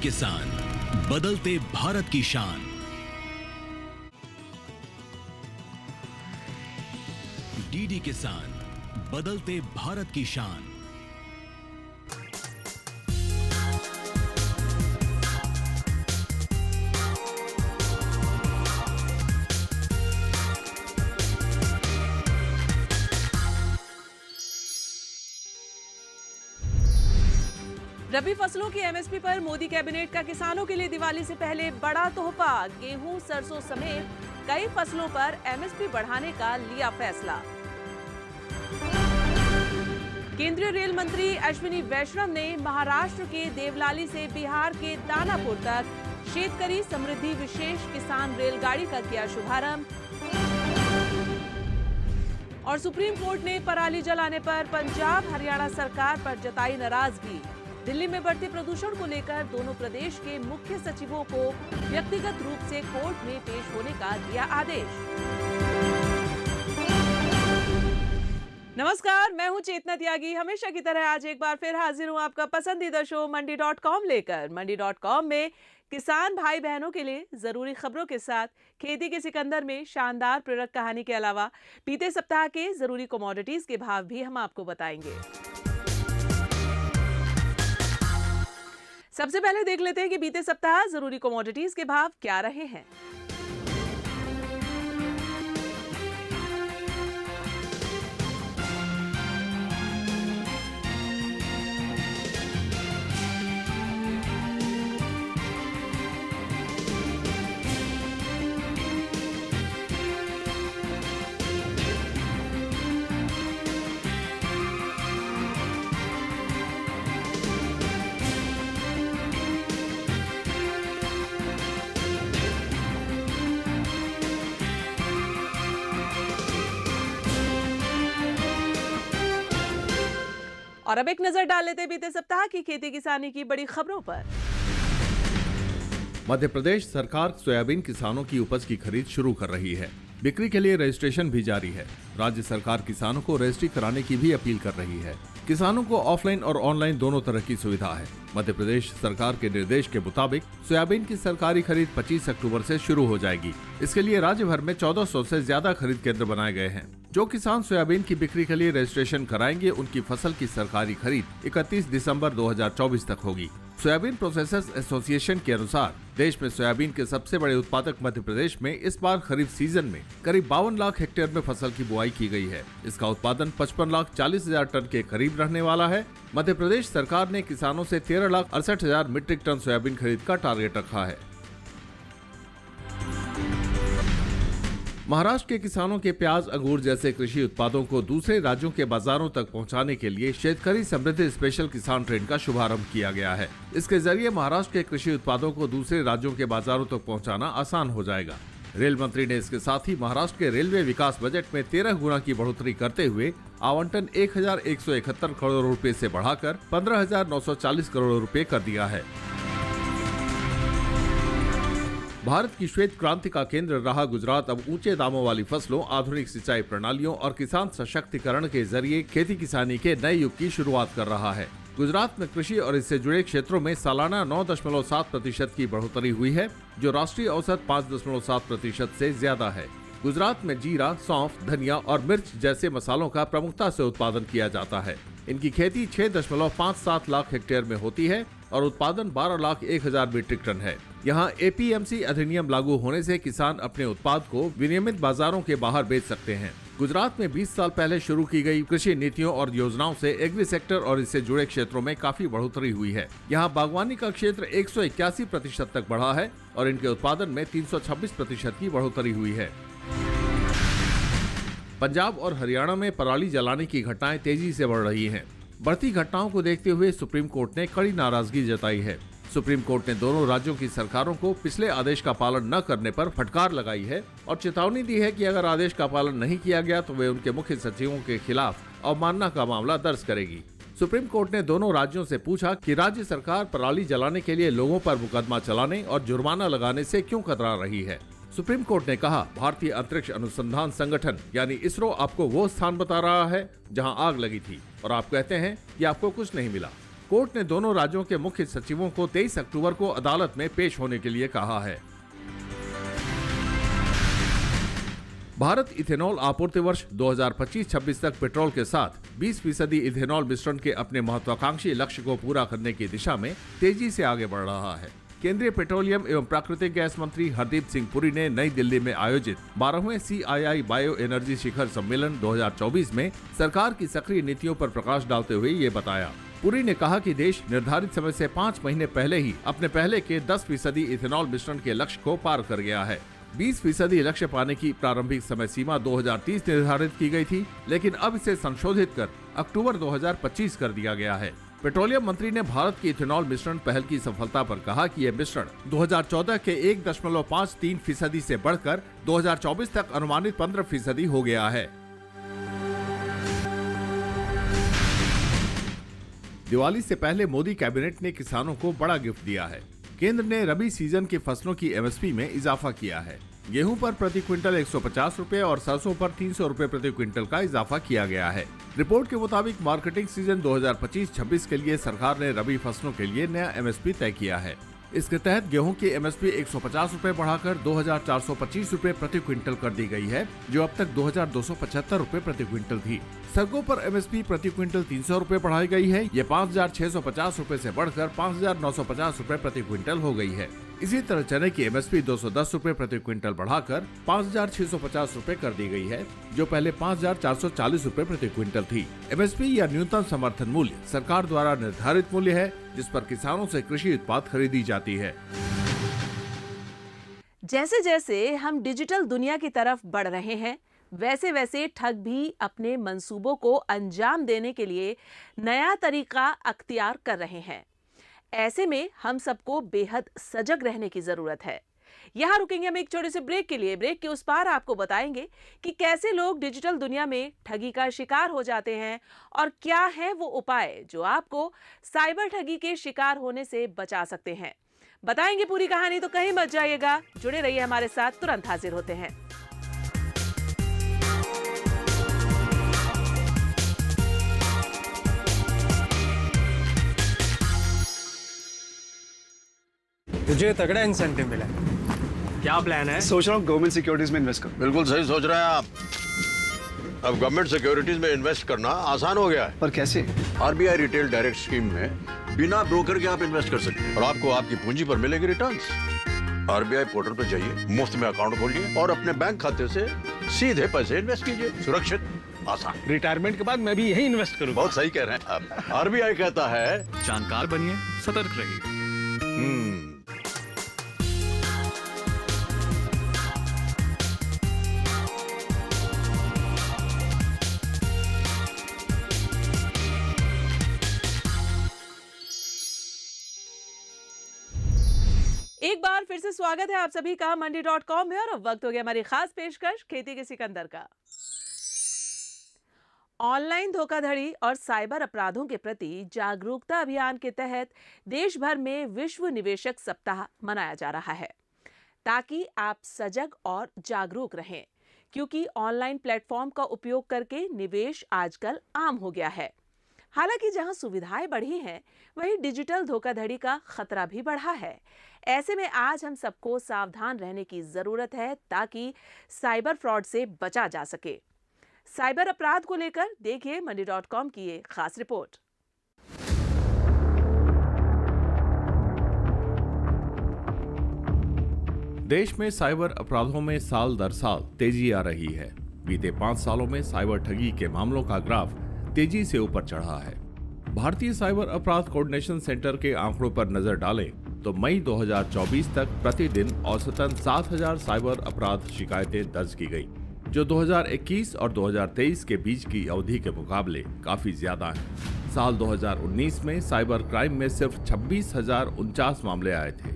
किसान, बदलते भारत की शान। डीडी किसान, बदलते भारत की शान। रबी फसलों की एमएसपी पर मोदी कैबिनेट का किसानों के लिए दिवाली से पहले बड़ा तोहफा। गेहूं, सरसों समेत कई फसलों पर एमएसपी बढ़ाने का लिया फैसला। केंद्रीय रेल मंत्री अश्विनी वैष्णव ने महाराष्ट्र के देवलाली से बिहार के दानापुर तक शेतकरी समृद्धि विशेष किसान रेलगाड़ी का किया शुभारंभ। और सुप्रीम कोर्ट ने पराली जलाने पर पंजाब हरियाणा सरकार पर जताई नाराजगी। दिल्ली में बढ़ते प्रदूषण को लेकर दोनों प्रदेश के मुख्य सचिवों को व्यक्तिगत रूप से कोर्ट में पेश होने का दिया आदेश। नमस्कार, मैं हूं चेतना त्यागी। हमेशा की तरह आज एक बार फिर हाजिर हूं आपका पसंदीदा शो मंडी.com लेकर। मंडी.com में किसान भाई बहनों के लिए जरूरी खबरों के साथ खेती के सिकंदर में शानदार प्रेरक कहानी के अलावा बीते सप्ताह के जरूरी कमोडिटीज के भाव भी हम आपको बताएंगे। सबसे पहले देख लेते हैं कि बीते सप्ताह जरूरी कमोडिटीज के भाव क्या रहे हैं। और अब एक नजर डाल लेते बीते सप्ताह की खेती किसानी की बड़ी खबरों पर। मध्य प्रदेश सरकार सोयाबीन किसानों की उपज की खरीद शुरू कर रही है। बिक्री के लिए रजिस्ट्रेशन भी जारी है। राज्य सरकार किसानों को रजिस्ट्री कराने की भी अपील कर रही है। किसानों को ऑफलाइन और ऑनलाइन दोनों तरह की सुविधा है। मध्य प्रदेश सरकार के निर्देश के मुताबिक सोयाबीन की सरकारी खरीद 25 अक्टूबर से शुरू हो जाएगी। इसके लिए राज्य भर में 1400 से ज्यादा खरीद केंद्र बनाए गए हैं। जो किसान सोयाबीन की बिक्री के लिए रजिस्ट्रेशन कराएंगे, उनकी फसल की सरकारी खरीद 31 दिसंबर 2024 तक होगी। सोयाबीन प्रोसेसर्स एसोसिएशन के अनुसार देश में सोयाबीन के सबसे बड़े उत्पादक मध्य प्रदेश में इस बार खरीफ सीजन में करीब 52 लाख हेक्टेयर में फसल की बुआई की गई है। इसका उत्पादन 55,40,000 टन के करीब रहने वाला है। मध्य प्रदेश सरकार ने किसानों से 13,68,000 मीट्रिक टन सोयाबीन खरीद का टारगेट रखा है। महाराष्ट्र के किसानों के प्याज, अंगूर जैसे कृषि उत्पादों को दूसरे राज्यों के बाजारों तक पहुंचाने के लिए शेतकरी समृद्धि स्पेशल किसान ट्रेन का शुभारंभ किया गया है। इसके जरिए महाराष्ट्र के कृषि उत्पादों को दूसरे राज्यों के बाजारों तक पहुंचाना आसान हो जाएगा। रेल मंत्री ने इसके साथ ही महाराष्ट्र के रेलवे विकास बजट में 13 गुना की बढ़ोतरी करते हुए आवंटन 1,171 करोड़ रुपए से बढ़ाकर 15,940 करोड़ रुपए कर दिया है। भारत की श्वेत क्रांति का केंद्र रहा गुजरात अब ऊंचे दामों वाली फसलों, आधुनिक सिंचाई प्रणालियों और किसान सशक्तिकरण के जरिए खेती किसानी के नए युग की शुरुआत कर रहा है। गुजरात में कृषि और इससे जुड़े क्षेत्रों में सालाना 9.7% की बढ़ोतरी हुई है, जो राष्ट्रीय औसत 5.7% से ज्यादा है। गुजरात में जीरा, सौंफ, धनिया और मिर्च जैसे मसालों का प्रमुखता से उत्पादन किया जाता है। इनकी खेती 6.57 लाख हेक्टेयर में होती है और उत्पादन 12,01,000 मीट्रिक टन है। यहाँ एपीएमसी अधिनियम लागू होने से किसान अपने उत्पाद को विनियमित बाजारों के बाहर बेच सकते हैं। गुजरात में 20 साल पहले शुरू की गई कृषि नीतियों और योजनाओं से एग्री सेक्टर और इससे जुड़े क्षेत्रों में काफी बढ़ोतरी हुई है। यहाँ बागवानी का क्षेत्र 181% तक बढ़ा है और इनके उत्पादन में 326% की बढ़ोतरी हुई है। पंजाब और हरियाणा में पराली जलाने की घटनाएं तेजी से बढ़ रही हैं। बढ़ती घटनाओं को देखते हुए सुप्रीम कोर्ट ने कड़ी नाराजगी जताई है। सुप्रीम कोर्ट ने दोनों राज्यों की सरकारों को पिछले आदेश का पालन न करने पर फटकार लगाई है और चेतावनी दी है कि अगर आदेश का पालन नहीं किया गया तो वे उनके मुख्य सचिवों के खिलाफ अवमानना का मामला दर्ज करेगी। सुप्रीम कोर्ट ने दोनों राज्यों से पूछा कि राज्य सरकार पराली जलाने के लिए लोगों पर मुकदमा चलाने और जुर्माना लगाने से क्यों कतरा रही है। सुप्रीम कोर्ट ने कहा, भारतीय अंतरिक्ष अनुसंधान संगठन यानी इसरो आपको वो स्थान बता रहा है जहां आग लगी थी और आप कहते हैं कि आपको कुछ नहीं मिला। कोर्ट ने दोनों राज्यों के मुख्य सचिवों को 23 अक्टूबर को अदालत में पेश होने के लिए कहा है। भारत इथेनॉल आपूर्ति वर्ष 2025-26 तक पेट्रोल के साथ 20% इथेनॉल मिश्रण के अपने महत्वाकांक्षी लक्ष्य को पूरा करने की दिशा में तेजी से आगे बढ़ रहा है। केंद्रीय पेट्रोलियम एवं प्राकृतिक गैस मंत्री हरदीप सिंह पुरी ने नई दिल्ली में आयोजित 12वें CII बायो एनर्जी शिखर सम्मेलन 2024 में सरकार की सक्रिय नीतियों पर प्रकाश डालते हुए ये बताया। पुरी ने कहा कि देश निर्धारित समय से 5 महीने पहले ही अपने पहले के 10% इथेनॉल मिश्रण के लक्ष्य को पार कर गया है। 20% लक्ष्य पाने की प्रारंभिक समय सीमा 2030 निर्धारित की गई थी, लेकिन अब इसे संशोधित कर अक्टूबर 2025 कर दिया गया है। पेट्रोलियम मंत्री ने भारत की इथेनॉल मिश्रण पहल की सफलता पर कहा कि यह मिश्रण 2014 के 1.53% से बढ़कर 2024 तक अनुमानित 15% हो गया है। दिवाली से पहले मोदी कैबिनेट ने किसानों को बड़ा गिफ्ट दिया है। केंद्र ने रबी सीजन की फसलों की MSP में इजाफा किया है। गेहूं पर प्रति क्विंटल 150 रुपए और सरसों पर 300 रुपए प्रति क्विंटल का इजाफा किया गया है। रिपोर्ट के मुताबिक मार्केटिंग सीजन 2025-26 के लिए सरकार ने रबी फसलों के लिए नया MSP तय किया है। इसके तहत गेहूं की MSP 150 रुपए बढ़ाकर 2425 रुपए प्रति क्विंटल कर दी गई है, जो अब तक 2275 रुपए प्रति क्विंटल थी। सरसों पर MSP प्रति क्विंटल 300 रुपए बढ़ाई गई है। ये 5650 रुपए से बढ़कर 5950 रुपए प्रति क्विंटल हो गई है। इसी तरह चने की MSP 210 रुपए प्रति क्विंटल बढ़ाकर 5650 रुपए कर दी गई है, जो पहले 5440 रुपए प्रति क्विंटल थी। MSP या न्यूनतम समर्थन मूल्य सरकार द्वारा निर्धारित मूल्य है, जिस पर किसानों से कृषि उत्पाद खरीदी जाती है। जैसे जैसे हम डिजिटल दुनिया की तरफ बढ़ रहे हैं, वैसे वैसे ठग भी अपने मंसूबों को अंजाम देने के लिए नया तरीका अख्तियार कर रहे हैं। ऐसे में हम सबको बेहद सजग रहने की जरूरत है। यहाँ रुकेंगे हम एक छोटे से ब्रेक के लिए। ब्रेक के उस पार आपको बताएंगे कि कैसे लोग डिजिटल दुनिया में ठगी का शिकार हो जाते हैं और क्या है वो उपाय जो आपको साइबर ठगी के शिकार होने से बचा सकते हैं। बताएंगे पूरी कहानी, तो कहीं मत जाइएगा, जुड़े रहिए हमारे साथ। तुरंत हाजिर होते हैं। तुझे तगड़ा इंसेंटिव मिला है। क्या प्लान है? सोच रहा हूँ गवर्नमेंट सिक्योरिटीज में इन्वेस्ट करूँ। बिल्कुल सही सोच रहे हैं आप। अब गवर्नमेंट सिक्योरिटीज में इन्वेस्ट करना आसान हो गया है। पर कैसे? RBI रिटेल डायरेक्ट स्कीम में बिना ब्रोकर के आप इन्वेस्ट कर सकते हैं और आपको आपकी पूंजी पर मिलेगी रिटर्न्स। RBI पोर्टल पर जाइए, मुफ्त में अकाउंट खोलिए और अपने बैंक खाते से सीधे पैसे इन्वेस्ट कीजिए। सुरक्षित, आसान। रिटायरमेंट के बाद मैं भी यही इन्वेस्ट करूँ। बहुत सही कह रहे हैं आप। RBI कहता है जानकार बनिए, सतर्क रहिए। एक बार फिर से स्वागत है आप सभी का मंडी.com में। और अब वक्त हो गया हमारी खास पेशकश खेती के सिकंदर का। ऑनलाइन धोखाधड़ी और साइबर अपराधों के प्रति जागरूकता अभियान के तहत देश भर में विश्व निवेशक सप्ताह मनाया जा रहा है, ताकि आप सजग और जागरूक रहें, क्योंकि ऑनलाइन प्लेटफॉर्म का उपयोग करके निवेश आजकल आम हो गया है। हालांकि जहां सुविधाएं बढ़ी हैं, वहीं डिजिटल धोखाधड़ी का खतरा भी बढ़ा है। ऐसे में आज हम सबको सावधान रहने की जरूरत है, ताकि साइबर फ्रॉड से बचा जा सके। साइबर अपराध को लेकर देखिए मंडी.com की ये खास रिपोर्ट। देश में साइबर अपराधों में साल दर साल तेजी आ रही है। बीते 5 सालों में साइबर ठगी के मामलों का ग्राफ तेजी से ऊपर चढ़ा है। भारतीय साइबर अपराध कोऑर्डिनेशन सेंटर के आंकड़ों पर नजर डालें तो मई 2024 तक प्रतिदिन औसतन 7000 साइबर अपराध शिकायतें दर्ज की गई, जो 2021 और 2023 के बीच की अवधि के मुकाबले काफी ज्यादा है। साल 2019 में साइबर क्राइम में सिर्फ 26,049 मामले आए थे।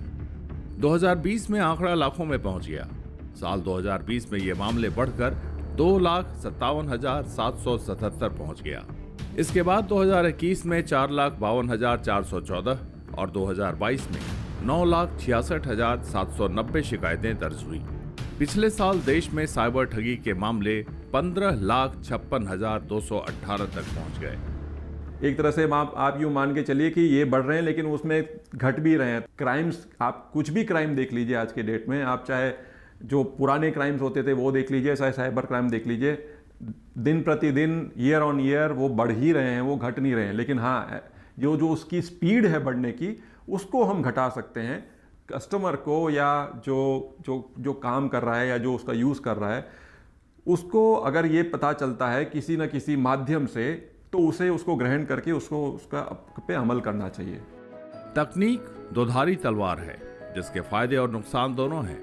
2020 में आंकड़ा लाखों में पहुंच गया। साल 2020 में ये मामले बढ़कर 2,57,777 पहुंच गया। इसके बाद 2021 में 4,52,414 और 2022 में 9,66,790 शिकायतें दर्ज हुई। पिछले साल देश में साइबर ठगी के मामले 15,56,218 तक पहुंच गए। एक तरह से आप यूँ मान के चलिए कि ये बढ़ रहे हैं लेकिन उसमें घट भी रहे हैं। क्राइम्स, आप कुछ भी क्राइम देख लीजिए आज के डेट में, आप चाहे जो पुराने क्राइम्स होते थे वो देख लीजिए, चाहे साइबर क्राइम देख लीजिए, दिन प्रतिदिन ईयर ऑन ईयर वो बढ़ ही रहे हैं, वो घट नहीं रहे हैं। लेकिन हाँ, जो उसकी स्पीड है बढ़ने की, उसको हम घटा सकते हैं। कस्टमर को या जो काम कर रहा है या जो उसका यूज़ कर रहा है, उसको अगर ये पता चलता है किसी न किसी माध्यम से, तो उसे उसको ग्रहण करके उसका पे अमल करना चाहिए। तकनीक दोधारी तलवार है जिसके फायदे और नुकसान दोनों हैं।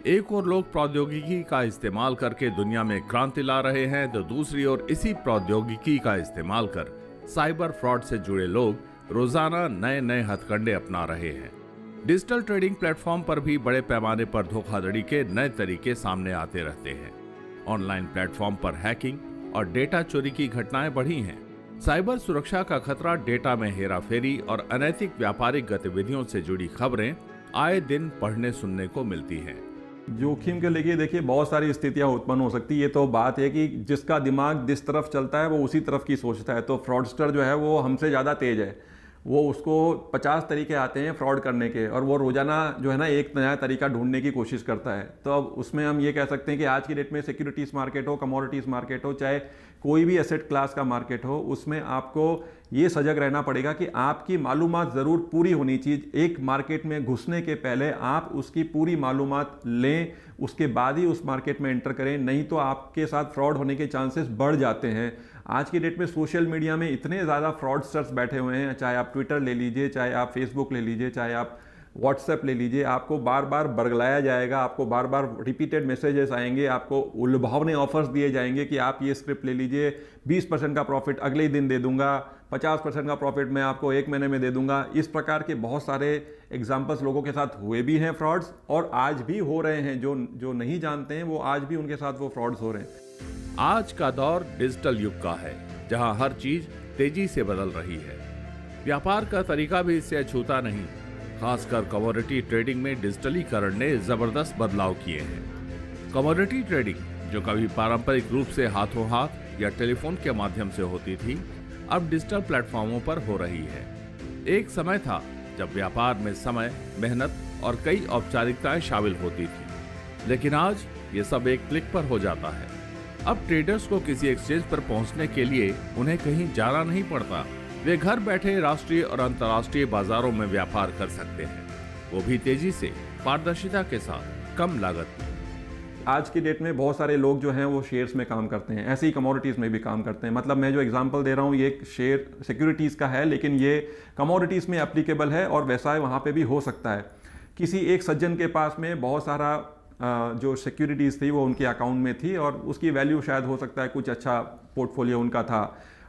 एक और लोग प्रौद्योगिकी का इस्तेमाल करके दुनिया में क्रांति ला रहे हैं, तो दूसरी ओर इसी प्रौद्योगिकी का इस्तेमाल कर साइबर फ्रॉड से जुड़े लोग रोजाना नए नए हथकंडे अपना रहे हैं। डिजिटल ट्रेडिंग प्लेटफॉर्म पर भी बड़े पैमाने पर धोखाधड़ी के नए तरीके सामने आते रहते हैं। ऑनलाइन प्लेटफॉर्म पर हैकिंग और डेटा चोरी की घटनाएं बढ़ी हैं। साइबर सुरक्षा का खतरा, डेटा में हेराफेरी और अनैतिक व्यापारिक गतिविधियों से जुड़ी खबरें आए दिन पढ़ने सुनने को मिलती हैं। जोखिम के लेके देखिए बहुत सारी स्थितियां उत्पन्न हो सकती है। ये तो बात है कि जिसका दिमाग जिस तरफ चलता है वो उसी तरफ की सोचता है। तो फ्रॉडस्टर जो है वो हमसे ज़्यादा तेज है, वो उसको 50 तरीके आते हैं फ्रॉड करने के, और वो रोज़ाना जो है ना एक नया तरीका ढूंढने की कोशिश करता है। तो अब उसमें हम ये कह सकते हैं कि आज की डेट में सिक्योरिटीज़ मार्केट हो, कमोडिटीज़ मार्केट हो, चाहे कोई भी एसेट क्लास का मार्केट हो, उसमें आपको ये सजग रहना पड़ेगा कि आपकी मालूमात ज़रूर पूरी होनी चाहिए। एक मार्केट में घुसने के पहले आप उसकी पूरी मालूमात लें, उसके बाद ही उस मार्केट में एंटर करें, नहीं तो आपके साथ फ्रॉड होने के चांसेस बढ़ जाते हैं। आज की डेट में सोशल मीडिया में इतने ज़्यादा फ्रॉडस्टर्स बैठे हुए हैं, चाहे आप ट्विटर ले लीजिए, चाहे आप फेसबुक ले लीजिए, चाहे आप व्हाट्सएप ले लीजिए, आपको बार बार बरगलाया जाएगा, आपको बार बार रिपीटेड मैसेजेस आएंगे, आपको उलझावने ऑफर्स दिए जाएंगे कि आप ये स्क्रिप्ट ले लीजिए, 20% का प्रॉफिट अगले ही दिन दे दूंगा, 50% का प्रॉफिट मैं आपको 1 महीने में दे दूंगा। इस प्रकार के बहुत सारे एग्जाम्पल्स लोगों के साथ हुए भी हैं फ्रॉड्स, और आज भी हो रहे हैं। जो नहीं जानते हैं वो आज भी उनके साथ वो फ्रॉड्स हो रहे हैं। आज का दौर डिजिटल युग का है, जहां हर चीज तेजी से बदल रही है। व्यापार का तरीका भी इससे अछूता नहीं। खासकर कमोडिटी ट्रेडिंग में डिजिटलीकरण ने जबरदस्त बदलाव किए हैं। कमोडिटी ट्रेडिंग, जो कभी पारंपरिक रूप से हाथों हाथ या टेलीफोन के माध्यम से होती थी, अब डिजिटल प्लेटफॉर्मों पर हो रही है। एक समय था जब व्यापार में समय, मेहनत और कई औपचारिकताएं शामिल होती थी, लेकिन आज ये सब एक क्लिक पर हो जाता है। अब ट्रेडर्स को किसी एक्सचेंज पर पहुंचने के लिए उन्हें कहीं जाना नहीं पड़ता। वे घर बैठे राष्ट्रीय और अंतर्राष्ट्रीय बाजारों में व्यापार कर सकते हैं, वो भी तेजी से, पारदर्शिता के साथ, कम लागत में। आज की डेट में बहुत सारे लोग जो हैं वो शेयर्स में काम करते हैं, ऐसे ही कमोडिटीज़ में भी काम करते हैं। मतलब मैं जो एग्जांपल दे रहा हूँ ये शेयर सिक्योरिटीज़ का है, लेकिन ये कमोडिटीज़ में एप्लीकेबल है और व्यवसाय वहाँ पे भी हो सकता है। किसी एक सज्जन के पास में बहुत सारा जो सिक्योरिटीज़ थी वो उनके अकाउंट में थी और उसकी वैल्यू शायद हो सकता है कुछ अच्छा पोर्टफोलियो उनका था।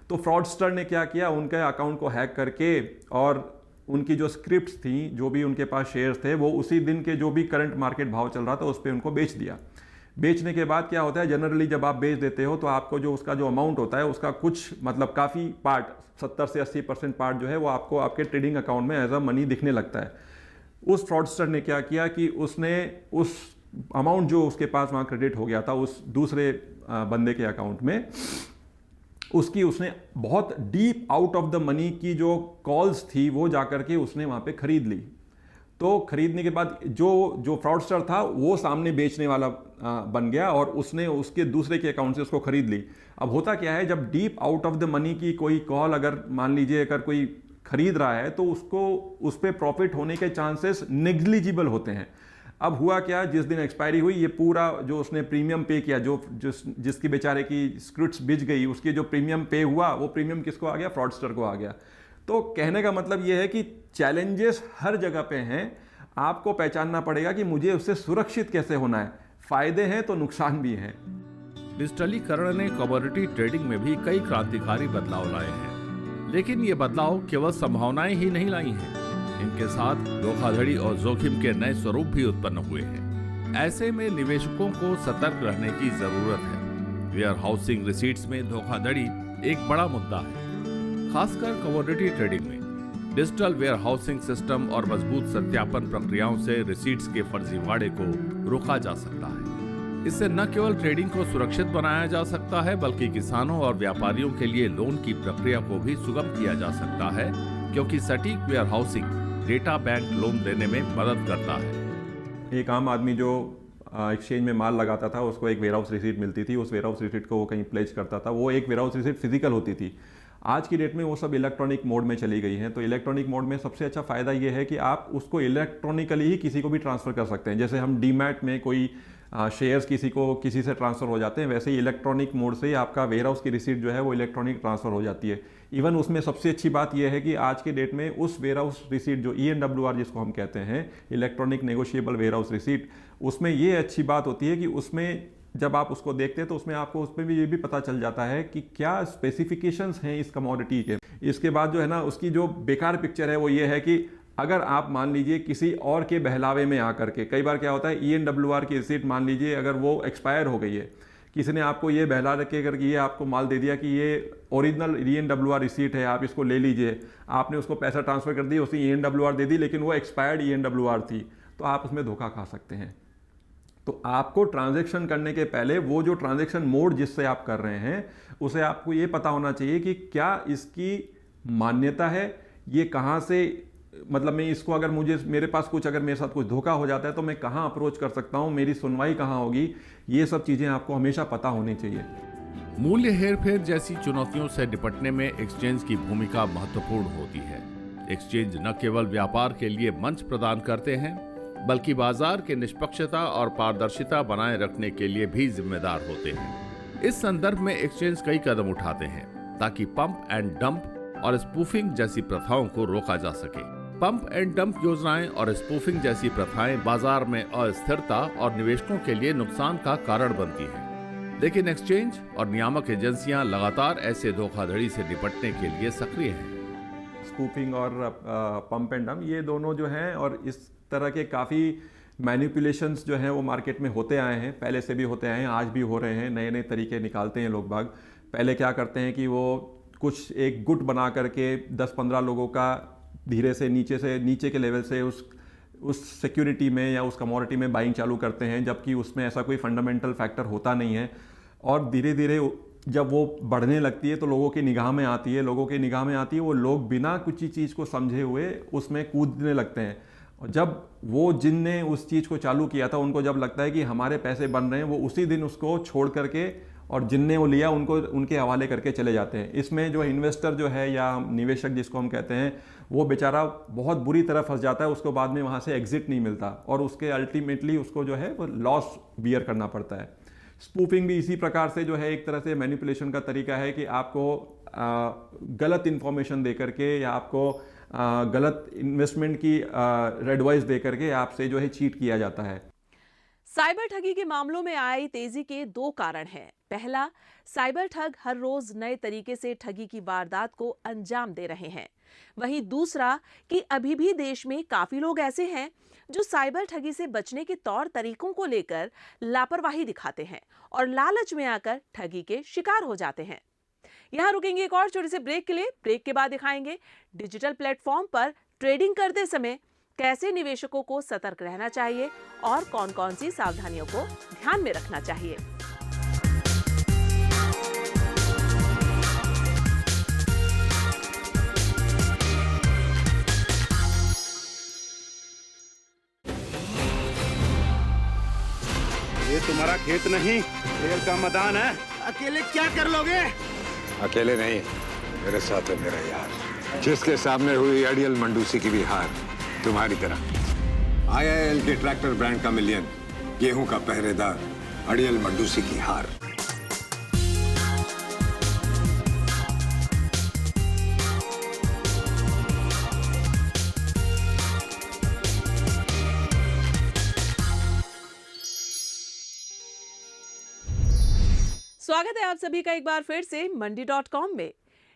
तो फ्रॉडस्टर ने क्या किया, उनके अकाउंट को हैक करके और उनकी जो स्क्रिप्ट्स थी, जो भी उनके पास शेयर्स थे, वो उसी दिन के जो भी करंट मार्केट भाव चल रहा था उस पर उनको बेच दिया। बेचने के बाद क्या होता है, जनरली जब आप बेच देते हो तो आपको जो उसका जो अमाउंट होता है उसका कुछ मतलब काफ़ी पार्ट, 70 से 80% पार्ट जो है वो आपको आपके ट्रेडिंग अकाउंट में एज अ मनी दिखने लगता है। उस फ्रॉडस्टर ने क्या किया कि उसने उस अमाउंट जो उसके पास वहाँ क्रेडिट हो गया था उस दूसरे बंदे के अकाउंट में, उसने बहुत deep out of the money की जो कॉल्स थी वो जाकर के उसने वहाँ पे खरीद ली। तो खरीदने के बाद जो फ्रॉडस्टर था वो सामने बेचने वाला बन गया और उसने उसके दूसरे के अकाउंट से उसको खरीद ली। अब होता क्या है, जब deep out of the money की कोई कॉल अगर मान लीजिए अगर कोई खरीद रहा है तो उसको उस पर प्रॉफिट होने के चांसेस नेग्लिजिबल होते हैं। अब हुआ क्या, जिस दिन एक्सपायरी हुई ये पूरा जो उसने प्रीमियम पे किया, जिसकी बेचारे की स्क्रिप्ट्स बिज गई, उसके जो प्रीमियम पे हुआ वो प्रीमियम किसको आ गया, फ्रॉडस्टर को आ गया। तो कहने का मतलब ये है कि चैलेंजेस हर जगह पे हैं, आपको पहचानना पड़ेगा कि मुझे उससे सुरक्षित कैसे होना है। फायदे हैं तो नुकसान भी हैं। डिजिटलीकरण ने कमोडिटी ट्रेडिंग में भी कई क्रांतिकारी बदलाव लाए हैं, लेकिन ये बदलाव केवल संभावनाएं ही नहीं लाई हैं, इनके साथ धोखाधड़ी और जोखिम के नए स्वरूप भी उत्पन्न हुए हैं। ऐसे में निवेशकों को सतर्क रहने की जरूरत है। वेयर हाउसिंग रिसीट्स में धोखाधड़ी एक बड़ा मुद्दा है, खासकर कमोडिटी ट्रेडिंग में। डिजिटल वेयर हाउसिंग सिस्टम और मजबूत सत्यापन प्रक्रियाओं से रिसीट्स के फर्जीवाड़े को रोका जा सकता है। इससे न केवल ट्रेडिंग को सुरक्षित बनाया जा सकता है, बल्कि किसानों और व्यापारियों के लिए लोन की प्रक्रिया को भी सुगम किया जा सकता है, क्योंकि सटीक warehousing data bank loan देने में मदद करता है। एक आम आदमी जो एक्सचेंज में माल लगाता था, उसको एक वेयरहाउस रिसीट मिलती थी, उस वेयरहाउस रिसीट को वो कहीं प्लेज करता था, वो एक वेयरहाउस रिसीट फिजिकल होती थी। आज की डेट में वो सब इलेक्ट्रॉनिक मोड में चली गई हैं। तो इलेक्ट्रॉनिक मोड में सबसे अच्छा फ़ायदा ये है कि आप उसको इलेक्ट्रॉनिकली ही किसी को भी ट्रांसफ़र कर सकते हैं। जैसे हम डीमैट में कोई शेयर्स किसी से ट्रांसफ़र हो जाते हैं, वैसे ही इलेक्ट्रॉनिक मोड से ही आपका वेयरहाउस की रिसीट जो है वो इलेक्ट्रॉनिक ट्रांसफ़र हो जाती है। इवन उसमें सबसे अच्छी बात यह है कि आज के डेट में उस वेयरहाउस रिसीट जो ENWR जिसको हम कहते हैं, इलेक्ट्रॉनिक नेगोशिएबल वेयरहाउस रिसीट, उसमें ये अच्छी बात होती है कि उसमें जब आप उसको देखते हैं तो उसमें आपको उसमें भी ये भी पता चल जाता है कि क्या स्पेसिफिकेशंस हैं इस कमोडिटी के। इसके बाद जो है ना, उसकी जो बेकार पिक्चर है वो ये है कि अगर आप मान लीजिए किसी और के बहलावे में आकर के, कई बार क्या होता है ENWR की रिसीट मान लीजिए अगर वो एक्सपायर हो गई है, किसी ने आपको ये बहला रखे करके ये आपको माल दे दिया कि ये ओरिजिनल ENWR रिसीट है, आप इसको ले लीजिए, आपने उसको पैसा ट्रांसफ़र कर दिया, उसने ENWR दे दी, लेकिन वो एक्सपायर्ड ENWR थी, तो आप उसमें धोखा खा सकते हैं। तो आपको ट्रांजैक्शन करने के पहले वो जो ट्रांजैक्शन मोड जिससे आप कर रहे हैं, उसे आपको ये पता होना चाहिए कि क्या इसकी मान्यता है, ये कहाँ से, मतलब मैं इसको अगर मेरे पास कुछ, अगर मेरे साथ कुछ धोखा हो जाता है तो मैं कहाँ अप्रोच कर सकता हूँ, मेरी सुनवाई कहाँ होगी, ये सब चीज़ें आपको हमेशा पता होनी चाहिए। मूल्य हेरफेर जैसी चुनौतियों से निपटने में एक्सचेंज की भूमिका महत्वपूर्ण होती है। एक्सचेंज न केवल व्यापार के लिए मंच प्रदान करते हैं, बल्कि बाजार के निष्पक्षता और पारदर्शिता बनाए रखने के लिए भी जिम्मेदार होते हैं। इस संदर्भ में एक्सचेंज कई कदम उठाते हैं ताकि पंप एंड डंप और स्पूफिंग जैसी प्रथाओं को रोका जा सके। पंप एंड डंप योजनाएं और स्पूफिंग जैसी प्रथाएं बाजार में अस्थिरता और निवेशकों के लिए नुकसान का कारण बनती हैं। लेकिन एक्सचेंज और नियामक एजेंसियां लगातार ऐसे धोखाधड़ी से निपटने के लिए सक्रिय हैं। स्पूफिंग और पंप एंड डंप, ये दोनों जो हैं, और इस तरह के काफ़ी मैनिपुलेशंस जो हैं वो मार्केट में होते आए हैं, पहले से भी होते आए हैं, आज भी हो रहे हैं। नए नए तरीके निकालते हैं लोग बाग। पहले क्या करते हैं कि वो कुछ एक गुट बना करके 10-15 लोगों का धीरे से नीचे के लेवल से उस सिक्योरिटी में या उस कमोडिटी में बाइंग चालू करते हैं, जबकि उसमें ऐसा कोई फंडामेंटल फैक्टर होता नहीं है। और धीरे धीरे जब वो बढ़ने लगती है तो लोगों की निगाह में आती है, वो लोग बिना कुछ चीज़ को समझे हुए उसमें कूदने लगते हैं। और जब वो जिनने उस चीज़ को चालू किया था, उनको जब लगता है कि हमारे पैसे बन रहे हैं, वो उसी दिन उसको छोड़ करके और जिनने वो लिया उनको उनके हवाले करके चले जाते हैं। इसमें जो इन्वेस्टर जो है या निवेशक जिसको हम कहते हैं, वो बेचारा बहुत बुरी तरह फंस जाता है, उसको बाद में वहाँ से एग्जिट नहीं मिलता और उसके अल्टीमेटली उसको जो है वो लॉस बियर करना पड़ता है। स्पूफिंग भी इसी प्रकार से जो है एक तरह से मैनिपुलेशन का तरीका है कि आपको गलत इन्फॉर्मेशन दे करके या आपको गलत इन्वेस्टमेंट की एडवाइस दे करके आपसे जो है चीट किया जाता है। साइबर ठगी के मामलों में आई तेजी के 2 कारण हैं। पहला, साइबर ठग हर रोज नए तरीके से ठगी की वारदात को अंजाम दे रहे हैं। वहीं दूसरा कि अभी भी देश में काफी लोग ऐसे हैं जो साइबर ठगी से बचने के तौर तरीकों को लेकर लापरवाही दिखाते हैं और लालच में आकर ठगी के शिकार हो जाते हैं। यहां रुकेंगे एक और छोटे से ब्रेक के लिए। ब्रेक के बाद दिखाएंगे डिजिटल प्लेटफॉर्म पर ट्रेडिंग करते समय कैसे निवेशकों को सतर्क रहना चाहिए और कौन-कौन सी सावधानियों को ध्यान में रखना चाहिए। ये तुम्हारा खेत नहीं, खेल का मैदान है। अकेले क्या कर लोगे? अकेले नहीं, मेरे साथ है मेरा यार, जिसके सामने हुई अड़ियल मंडूसी की भी हार तुम्हारी तरह। IIL के ट्रैक्टर ब्रांड का मिलियन, गेहूं का पहरेदार, अड़ियल मंडूसी की हार। स्वागत है आप सभी का एक बार फिर से मंडी.com में।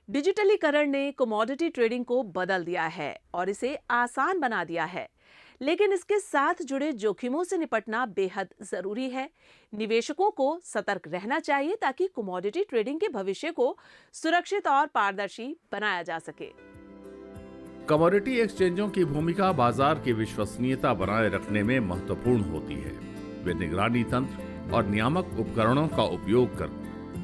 डिजिटलीकरण ने कमोडिटी ट्रेडिंग को बदल दिया है और इसे आसान बना दिया है, लेकिन इसके साथ जुड़े जोखिमों से निपटना बेहद जरूरी है। निवेशकों को सतर्क रहना चाहिए ताकि कमोडिटी ट्रेडिंग के भविष्य को सुरक्षित और पारदर्शी बनाया जा सके। कमोडिटी एक्सचेंजों की भूमिका बाजार की विश्वसनीयता बनाए रखने में महत्वपूर्ण होती है। वे निगरानी तंत्र, और नियामक उपकरणों का उपयोग कर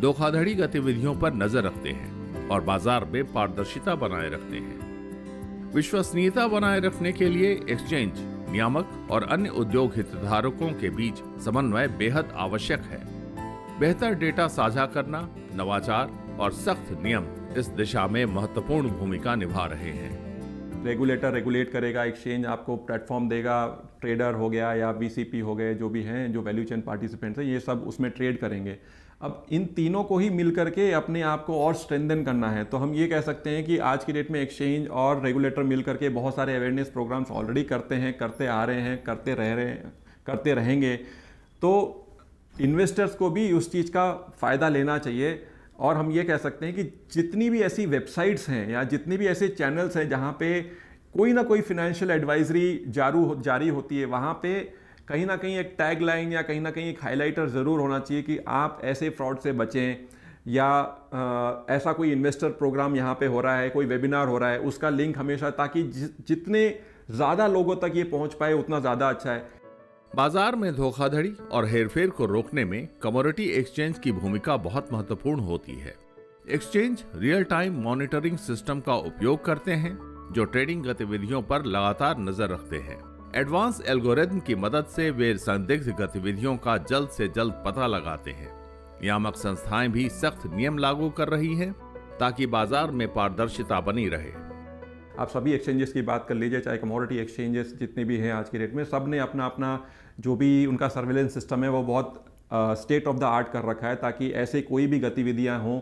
धोखाधड़ी गतिविधियों पर नजर रखते हैं और बाजार में पारदर्शिता बनाए रखते हैं। विश्वसनीयता बनाए रखने के लिए एक्सचेंज, नियामक और अन्य उद्योग हितधारकों के बीच समन्वय बेहद आवश्यक है। बेहतर डेटा साझा करना, नवाचार और सख्त नियम इस दिशा में महत्वपूर्ण भूमिका निभा रहे हैं। रेगुलेटर रेगुलेट करेगा, एक्सचेंज आपको प्लेटफॉर्म देगा, ट्रेडर हो गया या बीसीपी हो गए, जो भी हैं, जो वैल्यू चेन पार्टिसिपेंट्स हैं, ये सब उसमें ट्रेड करेंगे। अब इन तीनों को ही मिल करके अपने आप को और स्ट्रेंथन करना है। तो हम ये कह सकते हैं कि आज की डेट में एक्सचेंज और रेगुलेटर मिल करके बहुत सारे अवेयरनेस प्रोग्राम्स ऑलरेडी करते हैं, करते आ रहे हैं, करते रहेंगे। तो इन्वेस्टर्स को भी उस चीज़ का फ़ायदा लेना चाहिए। और हम ये कह सकते हैं कि जितनी भी ऐसी वेबसाइट्स हैं या जितनी भी ऐसे चैनल्स हैं जहाँ पे कोई ना कोई फिनेंशियल एडवाइजरी जारी होती है, वहाँ पे कहीं ना कहीं एक टैग लाइन या कहीं ना कहीं एक हाइलाइटर ज़रूर होना चाहिए कि आप ऐसे फ्रॉड से बचें, या ऐसा कोई इन्वेस्टर प्रोग्राम यहाँ पे हो रहा है, कोई वेबिनार हो रहा है, उसका लिंक हमेशा, ताकि जितने ज़्यादा लोगों तक ये पहुँच पाए उतना ज़्यादा अच्छा है। बाजार में धोखाधड़ी और हेरफेर को रोकने में कमोडिटी एक्सचेंज की भूमिका बहुत महत्वपूर्ण होती है। Exchange real time monitoring system का उपयोग करते हैं जो ट्रेडिंग गतिविधियों पर लगातार नजर रखते हैं। एडवांस एल्गोरिथम की मदद से वे संदिग्ध गतिविधियों का जल्द से जल्द पता लगाते हैं। नियामक संस्थाएं भी सख्त नियम लागू कर रही हैं ताकि बाजार में पारदर्शिता बनी रहे। आप सभी एक्सचेंजेस की बात कर लीजिए, चाहे कमोडिटी एक्सचेंजेस जितने भी हैं आज की डेट में, सब ने अपना अपना जो भी उनका सर्वेलेंस सिस्टम है वो बहुत स्टेट ऑफ द आर्ट कर रखा है, ताकि ऐसे कोई भी गतिविधियां हों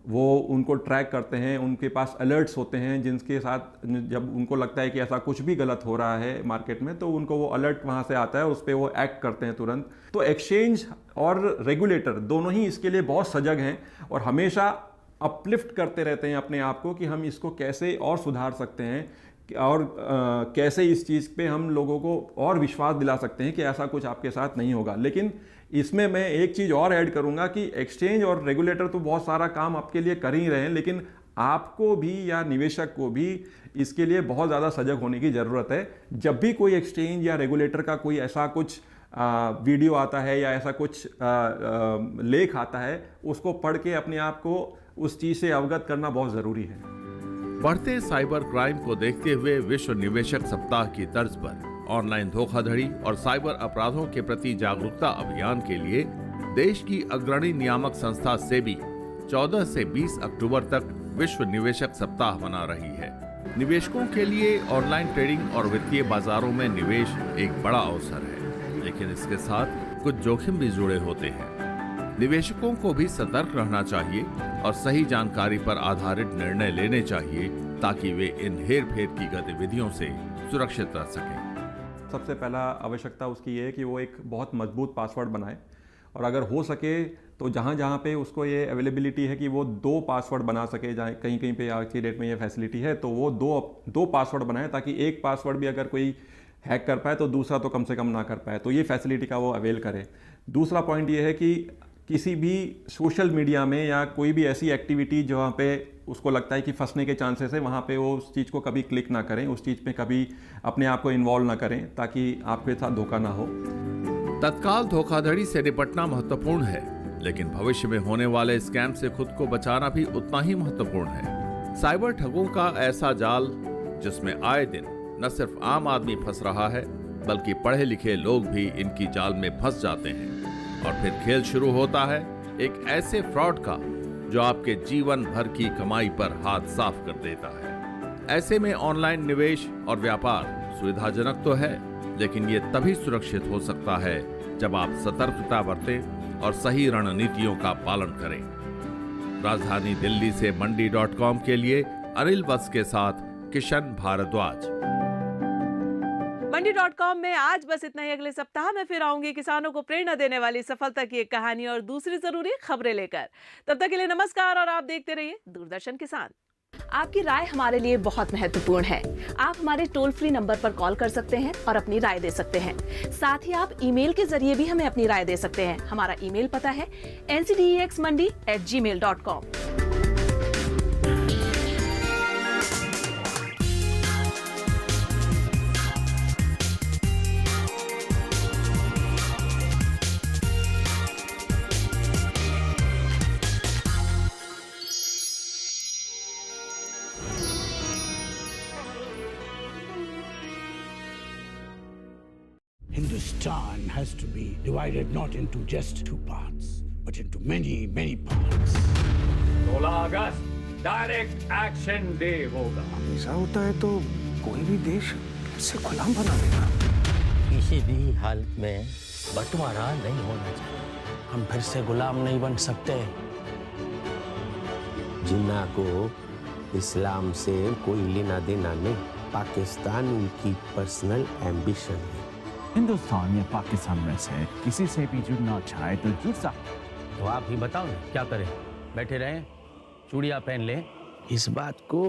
वो उनको ट्रैक करते हैं। उनके पास अलर्ट्स होते हैं जिनके साथ जब उनको लगता है कि ऐसा कुछ भी गलत हो रहा है मार्केट में, तो उनको वो अलर्ट वहाँ से आता है, उस पर वो एक्ट करते हैं तुरंत। तो एक्सचेंज और रेगुलेटर दोनों ही इसके लिए बहुत सजग हैं और हमेशा अपलिफ्ट करते रहते हैं अपने आप को कि हम इसको कैसे और सुधार सकते हैं और कैसे इस चीज़ पे हम लोगों को और विश्वास दिला सकते हैं कि ऐसा कुछ आपके साथ नहीं होगा। लेकिन इसमें मैं एक चीज़ और ऐड करूंगा कि एक्सचेंज और रेगुलेटर तो बहुत सारा काम आपके लिए कर ही रहे हैं, लेकिन आपको भी या निवेशक को भी इसके लिए बहुत ज़्यादा सजग होने की ज़रूरत है। जब भी कोई एक्सचेंज या रेगुलेटर का कोई ऐसा कुछ वीडियो आता है या ऐसा कुछ लेख आता है, उसको पढ़ के अपने आप को उस चीज से अवगत करना बहुत जरूरी है। बढ़ते साइबर क्राइम को देखते हुए विश्व निवेशक सप्ताह की तर्ज पर ऑनलाइन धोखाधड़ी और साइबर अपराधों के प्रति जागरूकता अभियान के लिए देश की अग्रणी नियामक संस्था सेबी 14 से 20 अक्टूबर तक विश्व निवेशक सप्ताह मना रही है। निवेशकों के लिए ऑनलाइन ट्रेडिंग और वित्तीय बाजारों में निवेश एक बड़ा अवसर है, लेकिन इसके साथ कुछ जोखिम भी जुड़े होते हैं। निवेशकों को भी सतर्क रहना चाहिए और सही जानकारी पर आधारित निर्णय लेने चाहिए ताकि वे इन हेरफेर की गतिविधियों से सुरक्षित रह सकें। सबसे पहला आवश्यकता उसकी ये है कि वो एक बहुत मजबूत पासवर्ड बनाए, और अगर हो सके तो जहाँ जहाँ पे उसको ये अवेलेबिलिटी है कि वो 2 पासवर्ड बना सके, जहाँ कहीं कहीं पे आज की डेट में ये फैसिलिटी है, तो वो दो पासवर्ड बनाए, ताकि एक पासवर्ड भी अगर कोई हैक कर पाए तो दूसरा तो कम से कम ना कर पाए। तो ये फैसिलिटी का वो अवेल करे। दूसरा पॉइंट ये है कि किसी भी सोशल मीडिया में या कोई भी ऐसी एक्टिविटी जहाँ पे उसको लगता है कि फंसने के चांसेस है, वहाँ पे वो उस चीज़ को कभी क्लिक ना करें, उस चीज़ पे कभी अपने आप को इन्वॉल्व ना करें, ताकि आपके साथ धोखा ना हो। तत्काल धोखाधड़ी से निपटना महत्वपूर्ण है, लेकिन भविष्य में होने वाले स्कैम से खुद को बचाना भी उतना ही महत्वपूर्ण है। साइबर ठगों का ऐसा जाल जिसमें आए दिन न सिर्फ आम आदमी फंस रहा है, बल्कि पढ़े लिखे लोग भी इनकी जाल में फंस जाते हैं, और फिर खेल शुरू होता है एक ऐसे फ्रॉड का जो आपके जीवन भर की कमाई पर हाथ साफ कर देता है। ऐसे में ऑनलाइन निवेश और व्यापार सुविधाजनक तो है, लेकिन ये तभी सुरक्षित हो सकता है जब आप सतर्कता बरतें और सही रणनीतियों का पालन करें। राजधानी दिल्ली से मंडी.com के लिए अनिल बस के साथ किशन भारद्वाज। मंडी.com में आज बस इतना ही। अगले सप्ताह में फिर आऊंगी किसानों को प्रेरणा देने वाली सफलता की एक कहानी और दूसरी जरूरी खबरें लेकर। तब तक के लिए नमस्कार और आप देखते रहिए दूरदर्शन किसान। आपकी राय हमारे लिए बहुत महत्वपूर्ण है। आप हमारे टोल फ्री नंबर पर कॉल कर सकते हैं और अपनी राय दे सकते हैं। साथ ही आप ईमेल के जरिए भी हमें अपनी राय दे सकते हैं। हमारा ईमेल पता है ncdexmandi@gmail.com। Pakistan has to be divided not into just two parts, but into many, many parts. 16 August direct action day होगा। ऐसा होता है तो कोई भी देश कैसे गुलाम बना देगा? किसी भी हालत में बंटवारा नहीं होना चाहिए। हम फिर से गुलाम नहीं बन सकते। जिन्ना को इस्लाम से कोई लेना देना नहीं, पाकिस्तान उनकी पर्सनल एम्बिशन है। हिंदुस्तान या पाकिस्तान में से किसी से भी जुड़ना चाहे तो जुड़ सकते। तो आप ही बताओ ना क्या करें? बैठे रहें, चूड़ियां पहन लें? इस बात को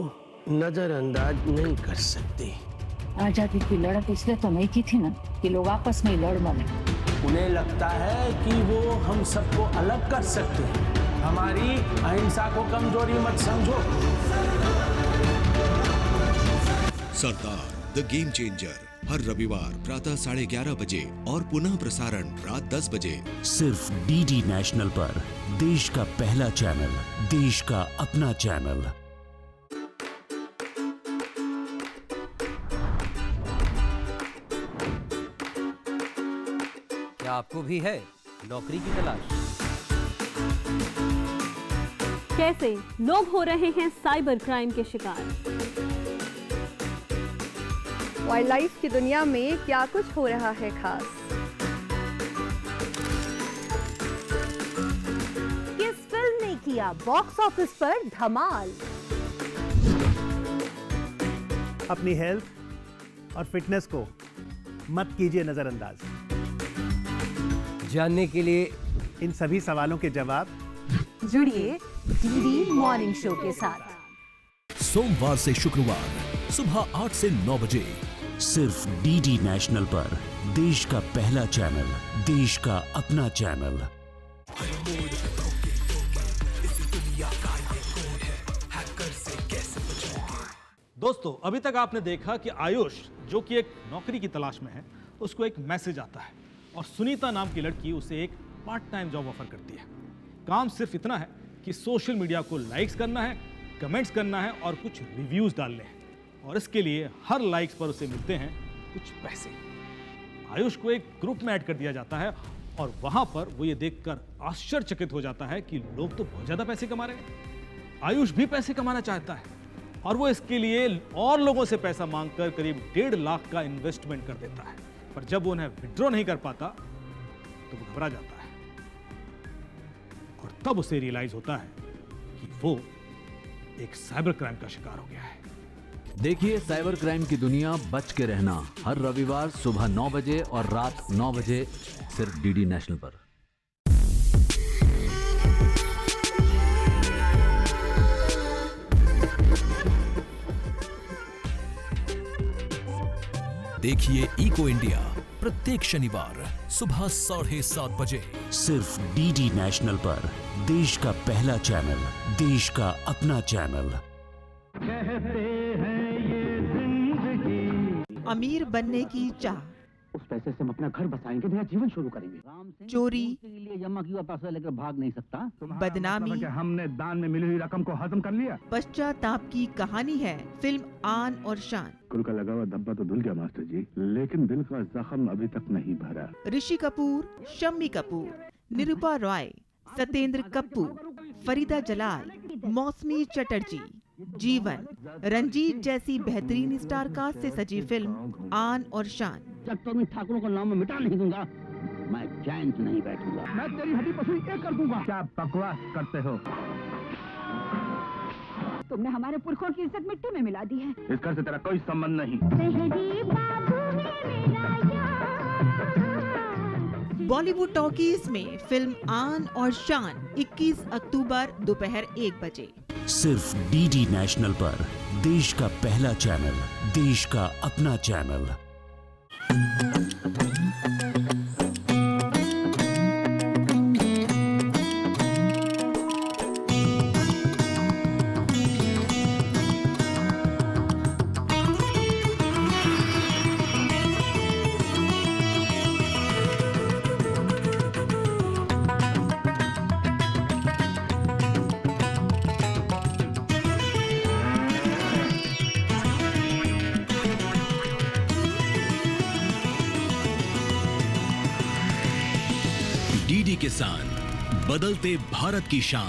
नजरअंदाज नहीं कर सकते। आजादी की लड़त इसलिए तो नहीं की थी ना कि लोग आपस में लड़ मरे। उन्हें लगता है कि वो हम सबको अलग कर सकते हैं। हमारी अहिंसा को कमजोरी मत समझो। सरदार द गेम चेंजर हर रविवार प्रातः 11:30 बजे और पुनः प्रसारण रात 10 बजे सिर्फ डीडी नेशनल पर। देश का पहला चैनल, देश का अपना चैनल। क्या आपको भी है नौकरी की तलाश? कैसे लोग हो रहे हैं साइबर क्राइम के शिकार? वाइल्ड लाइफ की दुनिया में क्या कुछ हो रहा है खास? किस फिल्म ने किया बॉक्स ऑफिस पर धमाल? अपनी हेल्थ और फिटनेस को मत कीजिए नजरअंदाज। जानने के लिए इन सभी सवालों के जवाब जुड़िए डीडी मॉर्निंग शो के साथ सोमवार से शुक्रवार सुबह 8 से 9 बजे सिर्फ डीडी नेशनल पर। देश का पहला चैनल, देश का अपना चैनल। दोस्तों, अभी तक आपने देखा कि आयुष जो कि एक नौकरी की तलाश में है, उसको एक मैसेज आता है और सुनीता नाम की लड़की उसे एक पार्ट टाइम जॉब ऑफर करती है। काम सिर्फ इतना है कि सोशल मीडिया को लाइक्स करना है, कमेंट्स करना है और कुछ रिव्यूज डालने हैं, और इसके लिए हर लाइक्स पर उसे मिलते हैं कुछ पैसे। आयुष को एक ग्रुप में ऐड कर दिया जाता है और वहां पर वो ये देखकर आश्चर्यचकित हो जाता है कि लोग तो बहुत ज्यादा पैसे कमा रहे हैं। आयुष भी पैसे कमाना चाहता है और वो इसके लिए और लोगों से पैसा मांगकर करीब 1.5 लाख का इन्वेस्टमेंट कर देता है, पर जब वो उन्हें विड्रॉ नहीं कर पाता तो वो घबरा जाता है और तब उसे रियलाइज होता है कि वो एक साइबर क्राइम का शिकार हो गया है। देखिए साइबर क्राइम की दुनिया, बच के रहना, हर रविवार सुबह 9 बजे और रात 9 बजे सिर्फ डीडी नेशनल पर। देखिए इको इंडिया प्रत्येक शनिवार सुबह 7:30 बजे सिर्फ डीडी नेशनल पर। देश का पहला चैनल, देश का अपना चैनल। कहते हैं ये जिंदगी अमीर बनने की चाह, उस पैसे से हम अपना घर बसाएंगे, नया जीवन शुरू करेंगे। चोरी के लिए जमा किया पैसा लेकर भाग नहीं सकता। बदनामी, हमने दान में मिली हुई रकम को हजम कर लिया। पश्चाताप की कहानी है फिल्म आन और शान। कुल का लगा हुआ धब्बा तो धुल गया मास्टर जी, लेकिन दिल का जख्म अभी तक नहीं भरा। ऋषि कपूर, शम्मी कपूर, निरूपा रॉय, सत्येंद्र कपूर, फरीदा जलाल, मौसमी चटर्जी, जीवन, रंजीत जैसी बेहतरीन स्टार कास्ट से सजी फिल्म आन और शान। जब तक मैं ठाकुरों का नाम मिटा नहीं दूंगा, मैं चैन से नहीं बैठूंगा। मैं तेरी हड्डी पसली एक कर दूंगा। क्या बकवास करते हो? तुमने हमारे पुरखों की इज्जत मिट्टी में मिला दी है। इस घर से तेरा कोई संबंध नहीं। बॉलीवुड टॉकीज में फिल्म आन और शान 21 अक्टूबर दोपहर 1 बजे सिर्फ डीडी नेशनल पर। देश का पहला चैनल, देश का अपना चैनल। डीडी किसान, बदलते भारत की शान।